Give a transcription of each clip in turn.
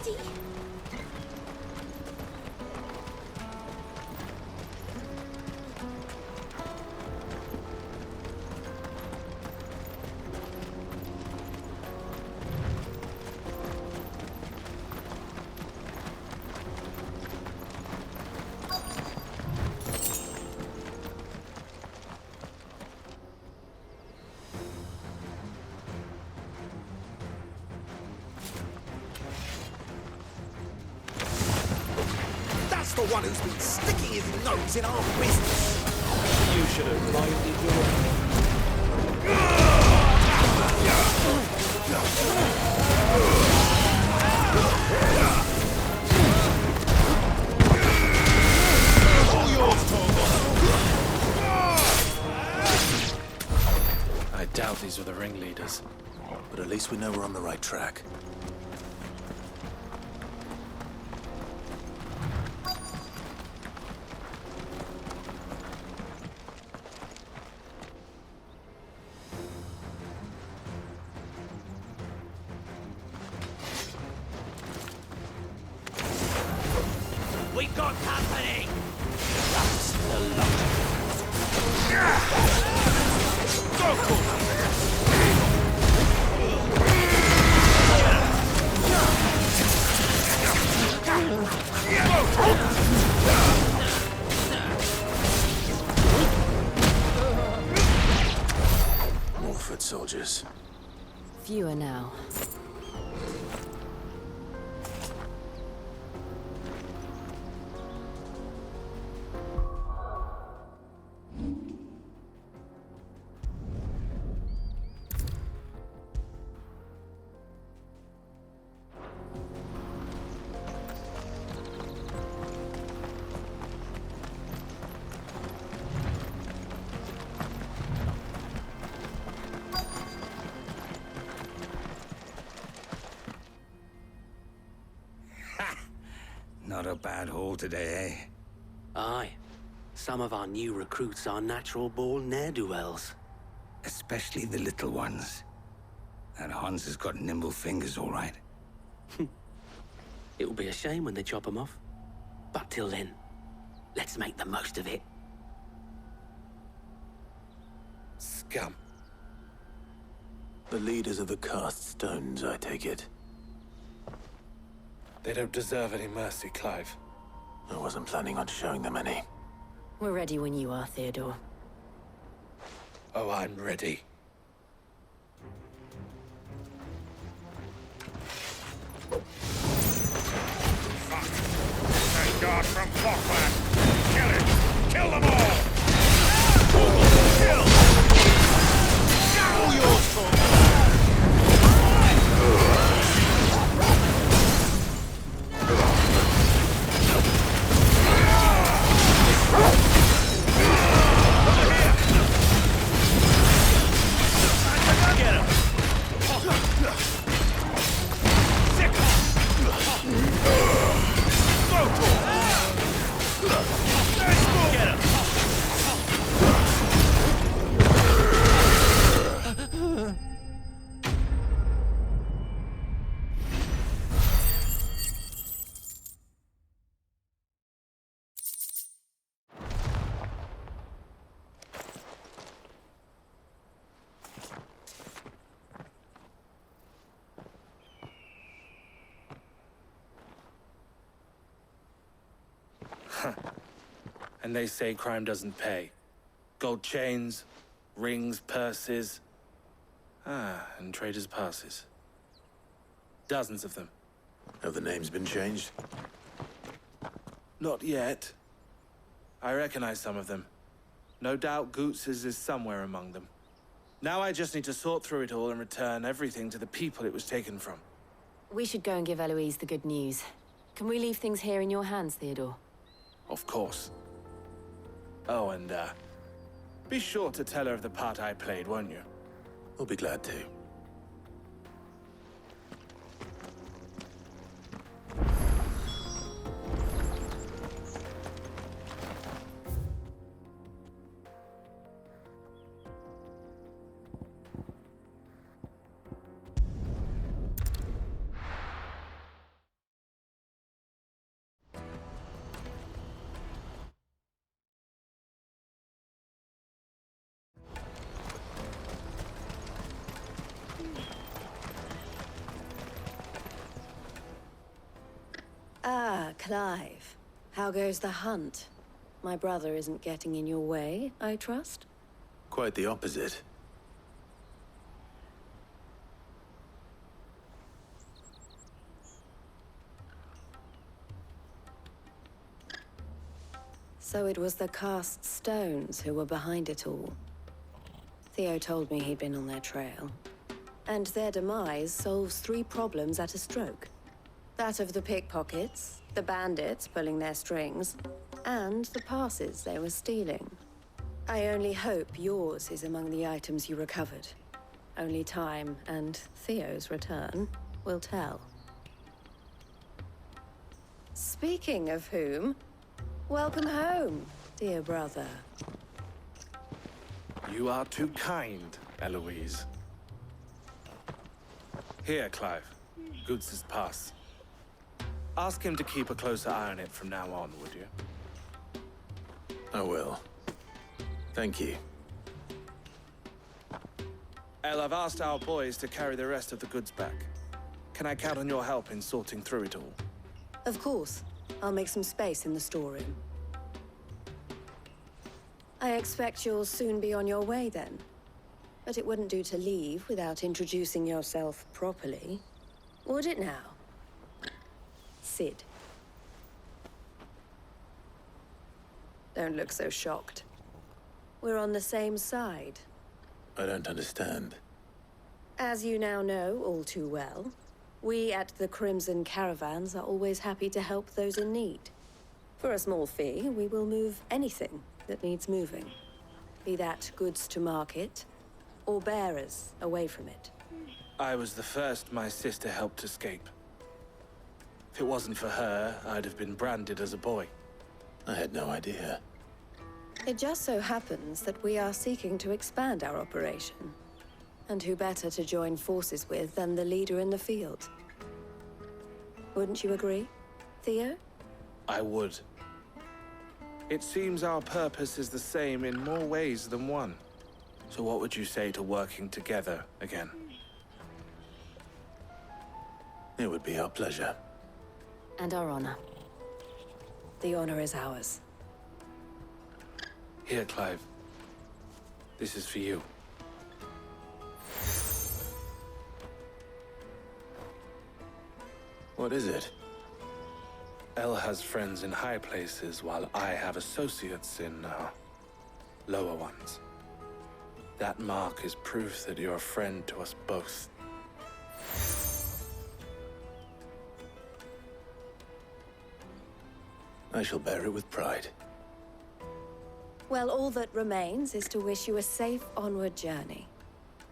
ready? That's the one who's been sticking his nose in our business. You should have minded your... All yours, Torgo. I doubt these were the ringleaders. But at least we know we're on the right track. We got company! That's the lot. Go, Torgo. More foot soldiers. Fewer now. Not a bad haul today, eh? Aye. Some of our new recruits are natural-born ne'er-do-wells. Especially the little ones. That Hans has got nimble fingers, all right. It'll be a shame when they chop them off. But till then, let's make the most of it. Scum. The leaders of the cast stones, I take it. They don't deserve any mercy, Clive. I wasn't planning on showing them any. We're ready when you are, Theodore. Oh, I'm ready. Thank God from Falkland! Kill it! Kill them all! Kill! All yours, Torgo. And they say crime doesn't pay. Gold chains, rings, purses. And traders' passes. Dozens of them. Have the names been changed? Not yet. I recognize some of them. No doubt Goots's is somewhere among them. Now I just need to sort through it all and return everything to the people it was taken from. We should go and give Eloise the good news. Can we leave things here in your hands, Theodore? Of course. Oh, and, be sure to tell her of the part I played, won't you? We'll be glad to. Clive, how goes the hunt? My brother isn't getting in your way, I trust? Quite the opposite. So it was the cast stones who were behind it all. Theo told me he'd been on their trail. And their demise solves 3 problems at a stroke. That of the pickpockets, the bandits pulling their strings, and the passes they were stealing. I only hope yours is among the items you recovered. Only time and Theo's return will tell. Speaking of whom, welcome home, dear brother. You are too kind, Eloise. Here, Clive. Goots' pass. Ask him to keep a closer eye on it from now on, would you? I will. Thank you. El, I've asked our boys to carry the rest of the goods back. Can I count on your help in sorting through it all? Of course. I'll make some space in the storeroom. I expect you'll soon be on your way then. But it wouldn't do to leave without introducing yourself properly. Would it now? Sid. Don't look so shocked. We're on the same side. I don't understand. As you now know all too well, we at the Crimson Caravans are always happy to help those in need. For a small fee, we will move anything that needs moving. Be that goods to market, or bearers away from it. I was the first my sister helped escape. If it wasn't for her, I'd have been branded as a boy. I had no idea. It just so happens that we are seeking to expand our operation. And who better to join forces with than the leader in the field? Wouldn't you agree, Theo? I would. It seems our purpose is the same in more ways than one. So what would you say to working together again? It would be our pleasure. And our honor. The honor is ours. Here, Clive. This is for you. What is it? El has friends in high places, while I have associates in, lower ones. That mark is proof that you're a friend to us both. I shall bear it with pride. Well, all that remains is to wish you a safe onward journey.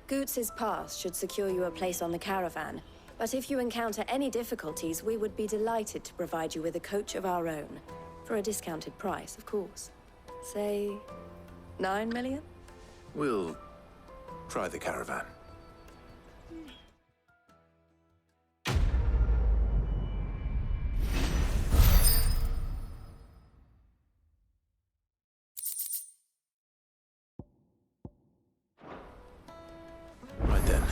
Goots' pass should secure you a place on the caravan, but if you encounter any difficulties, we would be delighted to provide you with a coach of our own. For a discounted price, of course. Say, 9 million? We'll try the caravan. Right then.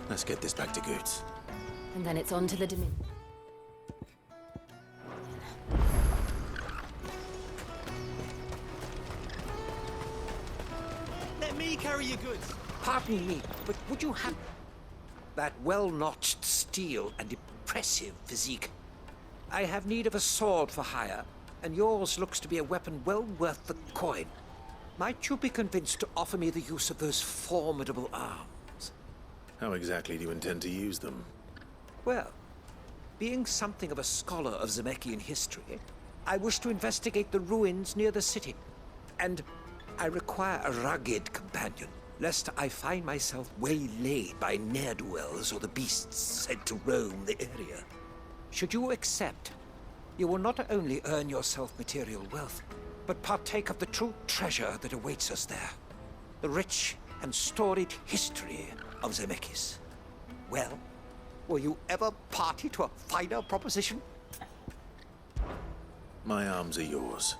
Let's get this back to Goots. And then it's on to the Dominion. Let me carry your goods. Pardon me, but would you have that well-notched steel and impressive physique? I have need of a sword for hire, and yours looks to be a weapon well worth the coin. Might you be convinced to offer me the use of those formidable arms? How exactly do you intend to use them? Well, being something of a scholar of Zemeckis history, I wish to investigate the ruins near the city. And I require a rugged companion, lest I find myself waylaid by ne'er-do-wells or the beasts said to roam the area. Should you accept, you will not only earn yourself material wealth, but partake of the true treasure that awaits us there. The rich and storied history of Zemeckis. Well, were you ever party to a finer proposition? My arms are yours.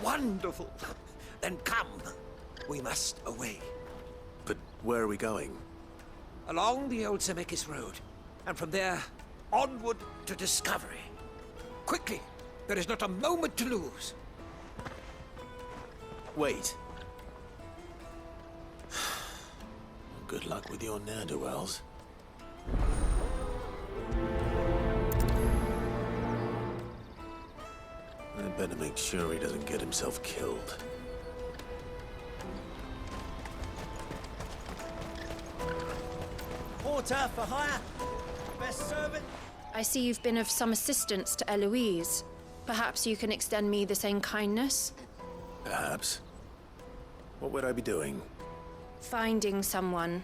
Wonderful! Then come. We must away. But where are we going? Along the old Zemeckis Road, and from there, onward to discovery. Quickly! There is not a moment to lose. Wait. Good luck with your ne'er-do-wells. I'd better make sure he doesn't get himself killed. Porter for hire. Best servant. I see you've been of some assistance to Eloise. Perhaps you can extend me the same kindness? Perhaps. What would I be doing? Finding someone.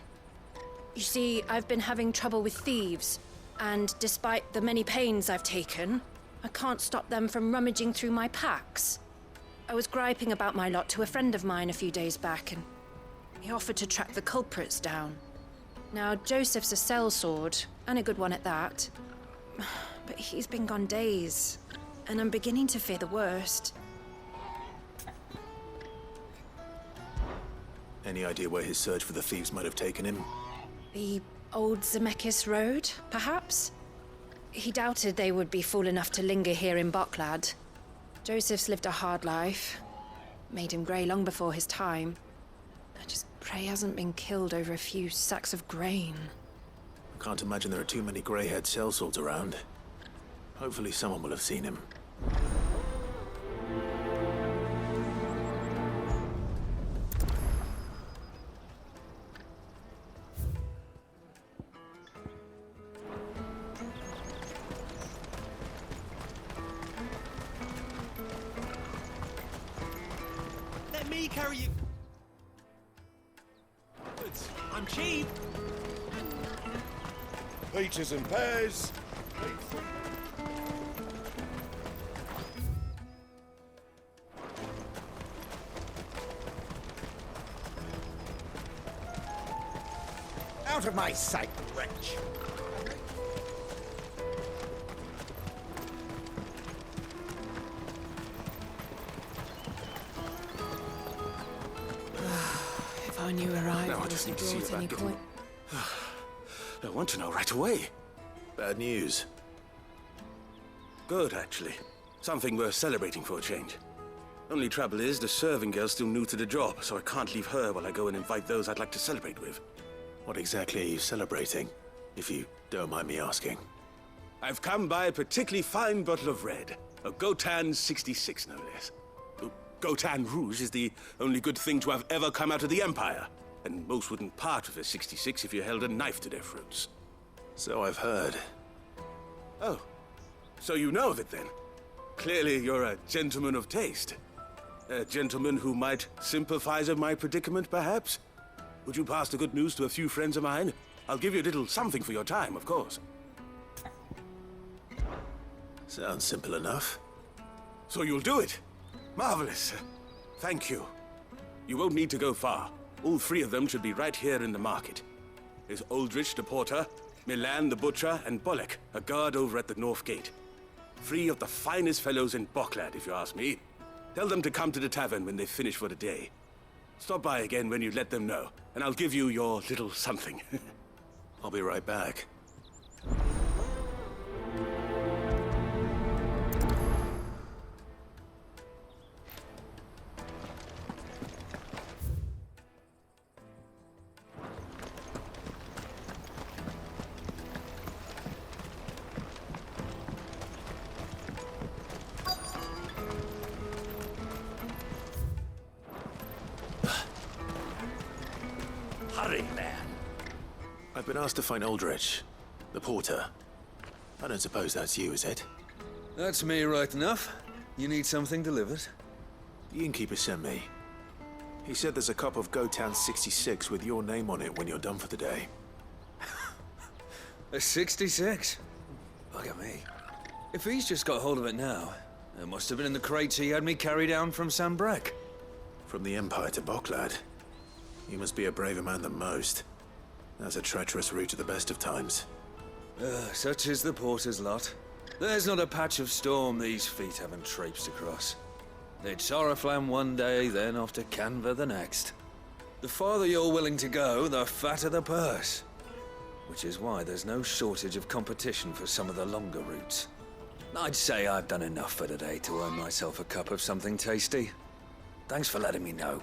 You see, I've been having trouble with thieves, and despite the many pains I've taken, I can't stop them from rummaging through my packs. I was griping about my lot to a friend of mine a few days back, and he offered to track the culprits down. Now, Joseph's a sellsword, and a good one at that. But he's been gone days, and I'm beginning to fear the worst. Any idea where his search for the thieves might have taken him? The old Zemeckis Road, perhaps? He doubted they would be fool enough to linger here in Boklad. Joseph's lived a hard life. Made him grey long before his time. I just pray he hasn't been killed over a few sacks of grain. I can't imagine there are too many grey-haired sellswords around. Hopefully someone will have seen him. Let me carry you. I'm cheap. Peaches and pears. Out of my sight, wretch. If I knew No, I arrival just was need to see brought about any getting- point. I want to know right away. Bad news. Good, actually. Something worth celebrating for a change. Only trouble is, the serving girl's still new to the job, so I can't leave her while I go and invite those I'd like to celebrate with. What exactly are you celebrating, if you don't mind me asking? I've come by a particularly fine bottle of red. A Gotan 66, no less. Gotan Rouge is the only good thing to have ever come out of the Empire. And most wouldn't part with a 66 if you held a knife to their throats. So I've heard. Oh, so you know of it then? Clearly you're a gentleman of taste. A gentleman who might sympathize with my predicament, perhaps? Would you pass the good news to a few friends of mine? I'll give you a little something for your time, of course. Sounds simple enough. So you'll do it? Marvelous. Thank you. You won't need to go far. All three of them should be right here in the market. There's Aldrich the porter, Milan the butcher, and Bolek, a guard over at the north gate. Three of the finest fellows in Boklad, if you ask me. Tell them to come to the tavern when they finish for the day. Stop by again when you let them know, and I'll give you your little something. I'll be right back. Hurry, man. I've been asked to find Aldrich, the porter. I don't suppose that's you, is it? That's me right enough. You need something delivered? The innkeeper sent me. He said there's a cup of Gotan 66 with your name on it when you're done for the day. A 66? Look at me. If he's just got hold of it now, it must have been in the crates he had me carry down from Sambrek. From the Empire to Boklad. You must be a braver man than most. That's a treacherous route at the best of times. Such is the porter's lot. There's not a patch of storm these feet haven't traipsed across. It's Oriflamme one day, then off to Canva the next. The farther you're willing to go, the fatter the purse. Which is why there's no shortage of competition for some of the longer routes. I'd say I've done enough for today to earn myself a cup of something tasty. Thanks for letting me know.